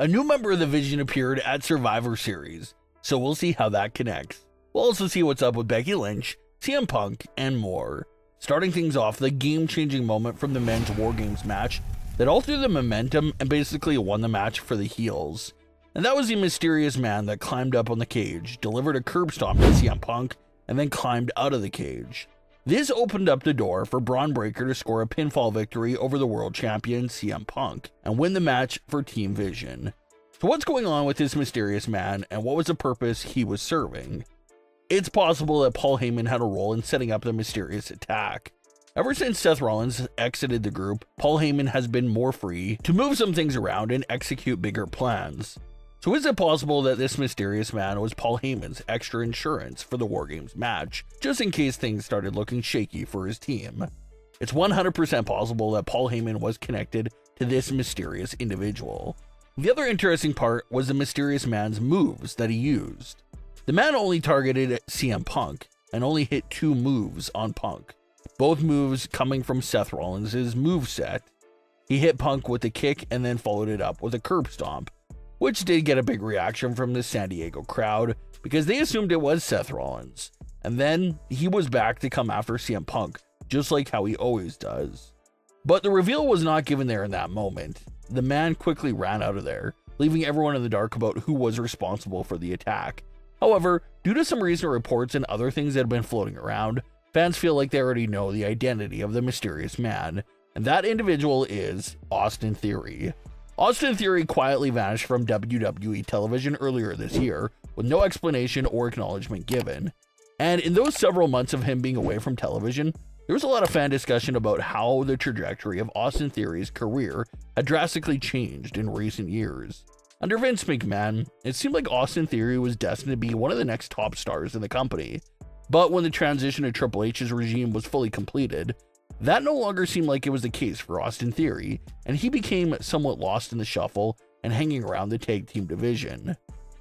A new member of the Vision appeared at Survivor Series, so we'll see how that connects. We'll also see what's up with Becky Lynch, CM Punk, and more. Starting things off, the game-changing moment from the men's War Games match that altered the momentum and basically won the match for the heels. And that was the mysterious man that climbed up on the cage, delivered a curb stomp to CM Punk, and then climbed out of the cage. This opened up the door for Braun Breaker to score a pinfall victory over the world champion CM Punk and win the match for Team Vision. So what's going on with this mysterious man, and what was the purpose he was serving? It's possible that Paul Heyman had a role in setting up the mysterious attack. Ever since Seth Rollins exited the group, Paul Heyman has been more free to move some things around and execute bigger plans. So is it possible that this mysterious man was Paul Heyman's extra insurance for the War Games match, just in case things started looking shaky for his team? It's 100% possible that Paul Heyman was connected to this mysterious individual. The other interesting part was the mysterious man's moves that he used. The man only targeted CM Punk and only hit 2 moves on Punk, both moves coming from Seth Rollins' moveset. He hit Punk with a kick and then followed it up with a curb stomp, which did get a big reaction from the San Diego crowd because they assumed it was Seth Rollins. And then he was back to come after CM Punk, just like how he always does. But the reveal was not given there in that moment. The man quickly ran out of there, leaving everyone in the dark about who was responsible for the attack. However, due to some recent reports and other things that have been floating around, fans feel like they already know the identity of the mysterious man, and that individual is Austin Theory. Austin Theory quietly vanished from WWE television earlier this year, with no explanation or acknowledgement given. And in those several months of him being away from television, there was a lot of fan discussion about how the trajectory of Austin Theory's career had drastically changed in recent years. Under Vince McMahon, it seemed like Austin Theory was destined to be one of the next top stars in the company. But when the transition to Triple H's regime was fully completed, that no longer seemed like it was the case for Austin Theory, and he became somewhat lost in the shuffle and hanging around the tag team division.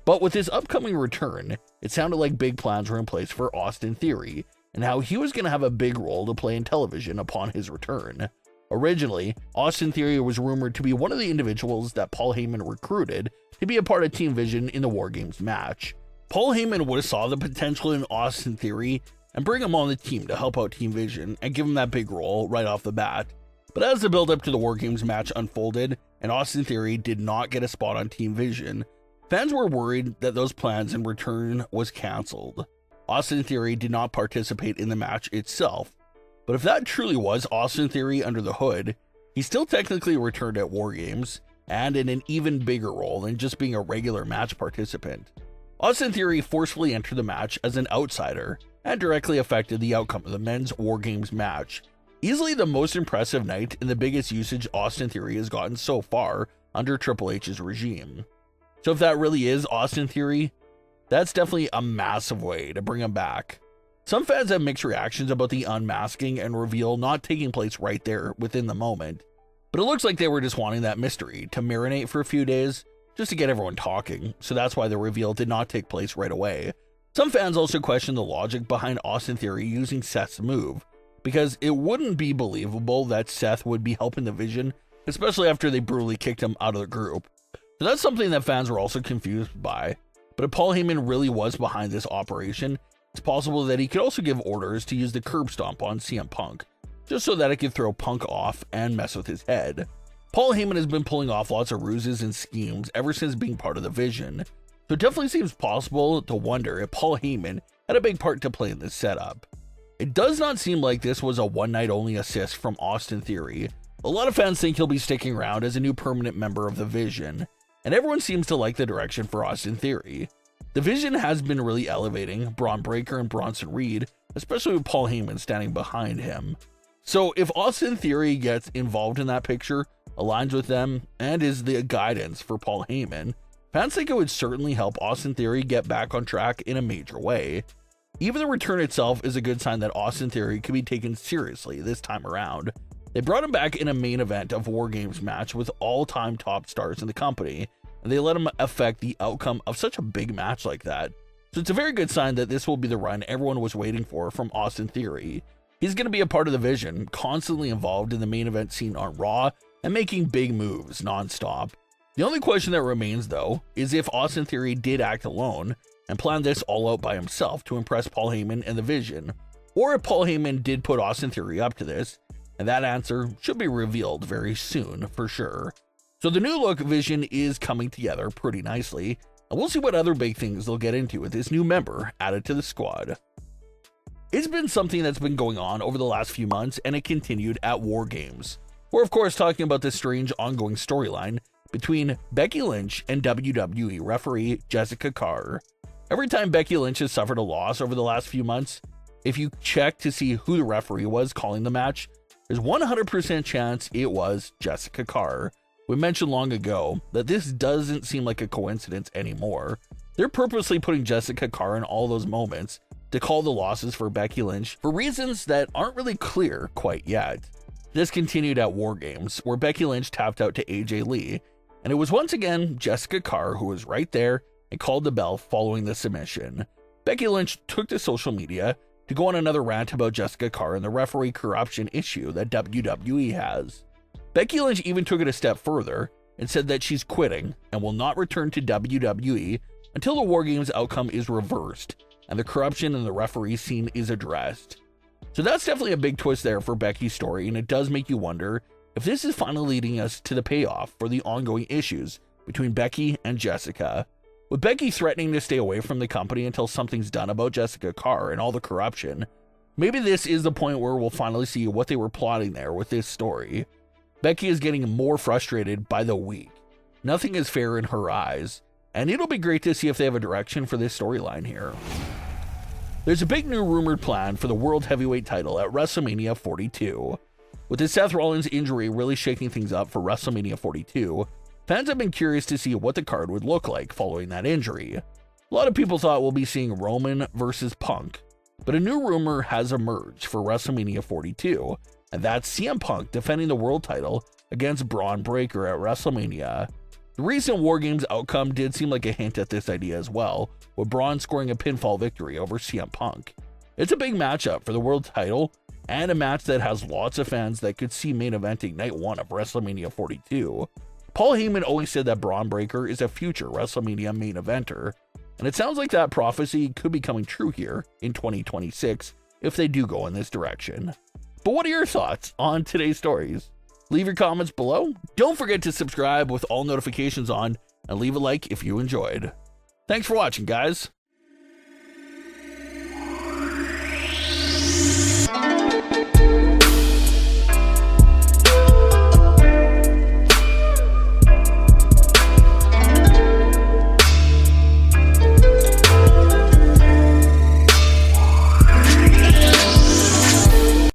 But with his upcoming return, it sounded like big plans were in place for Austin Theory, and how he was going to have a big role to play in television upon his return. Originally, Austin Theory was rumored to be one of the individuals that Paul Heyman recruited to be a part of Team Vision in the War Games match. Paul Heyman would have saw the potential in Austin Theory and bring him on the team to help out Team Vision and give him that big role right off the bat. But as the build-up to the War Games match unfolded and Austin Theory did not get a spot on Team Vision, fans were worried that those plans in return was cancelled. Austin Theory did not participate in the match itself, but if that truly was Austin Theory under the hood, he still technically returned at War Games and in an even bigger role than just being a regular match participant. Austin Theory forcefully entered the match as an outsider and directly affected the outcome of the men's War Games match. Easily the most impressive night and the biggest usage Austin Theory has gotten so far under Triple H's regime. So if that really is Austin Theory, that's definitely a massive way to bring him back. Some fans have mixed reactions about the unmasking and reveal not taking place right there within the moment, but it looks like they were just wanting that mystery to marinate for a few days just to get everyone talking, so that's why the reveal did not take place right away. Some fans also question the logic behind Austin Theory using Seth's move, because it wouldn't be believable that Seth would be helping the Vision, especially after they brutally kicked him out of the group. So that's something that fans were also confused by. But if Paul Heyman really was behind this operation, it's possible that he could also give orders to use the curb stomp on CM Punk, just so that it could throw Punk off and mess with his head. Paul Heyman has been pulling off lots of ruses and schemes ever since being part of the Vision, so it definitely seems possible to wonder if Paul Heyman had a big part to play in this setup. It does not seem like this was a one-night-only assist from Austin Theory. A lot of fans think he'll be sticking around as a new permanent member of the Vision, and everyone seems to like the direction for Austin Theory. The Vision has been really elevating Braun Breaker and Bronson Reed, especially with Paul Heyman standing behind him. So if Austin Theory gets involved in that picture, aligns with them, and is the guidance for Paul Heyman, fans think it would certainly help Austin Theory get back on track in a major way. Even the return itself is a good sign that Austin Theory could be taken seriously this time around. They brought him back in a main event of War Games match with all-time top stars in the company, and they let him affect the outcome of such a big match like that. So it's a very good sign that this will be the run everyone was waiting for from Austin Theory. He's going to be a part of the Vision, constantly involved in the main event scene on Raw, and making big moves non-stop. The only question that remains, though, is if Austin Theory did act alone and plan this all out by himself to impress Paul Heyman and the Vision, or if Paul Heyman did put Austin Theory up to this, and that answer should be revealed very soon for sure. So the new look Vision is coming together pretty nicely, and we'll see what other big things they'll get into with this new member added to the squad. It's been something that's been going on over the last few months, and it continued at War Games. We're of course talking about this strange ongoing storyline between Becky Lynch and WWE referee Jessica Carr. Every time Becky Lynch has suffered a loss over the last few months, if you check to see who the referee was calling the match, there's 100% chance it was Jessica Carr. We mentioned long ago that this doesn't seem like a coincidence anymore. They're purposely putting Jessica Carr in all those moments to call the losses for Becky Lynch for reasons that aren't really clear quite yet. This continued at War Games, where Becky Lynch tapped out to AJ Lee, and it was once again Jessica Carr who was right there and called the bell following the submission. Becky Lynch took to social media to go on another rant about Jessica Carr and the referee corruption issue that WWE has. Becky Lynch even took it a step further and said that she's quitting and will not return to WWE until the War Games outcome is reversed and the corruption in the referee scene is addressed. So that's definitely a big twist there for Becky's story, and it does make you wonder if this is finally leading us to the payoff for the ongoing issues between Becky and Jessica. With Becky threatening to stay away from the company until something's done about Jessica Carr and all the corruption, maybe this is the point where we'll finally see what they were plotting there with this story. Becky is getting more frustrated by the week. Nothing is fair in her eyes, and it'll be great to see if they have a direction for this storyline here. There's a big new rumored plan for the World Heavyweight title at WrestleMania 42. With the Seth Rollins injury really shaking things up for WrestleMania 42, fans have been curious to see what the card would look like following that injury. A lot of people thought we'll be seeing Roman versus Punk, but a new rumor has emerged for WrestleMania 42, and that's CM Punk defending the world title against Braun Breaker at WrestleMania. The recent War Games outcome did seem like a hint at this idea as well, with Braun scoring a pinfall victory over CM Punk. It's a big matchup for the world title, and a match that has lots of fans that could see main eventing night one of WrestleMania 42. Paul Heyman always said that Braun Breaker is a future WrestleMania main eventer, and it sounds like that prophecy could be coming true here in 2026 if they do go in this direction. But what are your thoughts on today's stories? Leave your comments below. Don't forget to subscribe with all notifications on, and leave a like if you enjoyed. Thanks for watching, guys.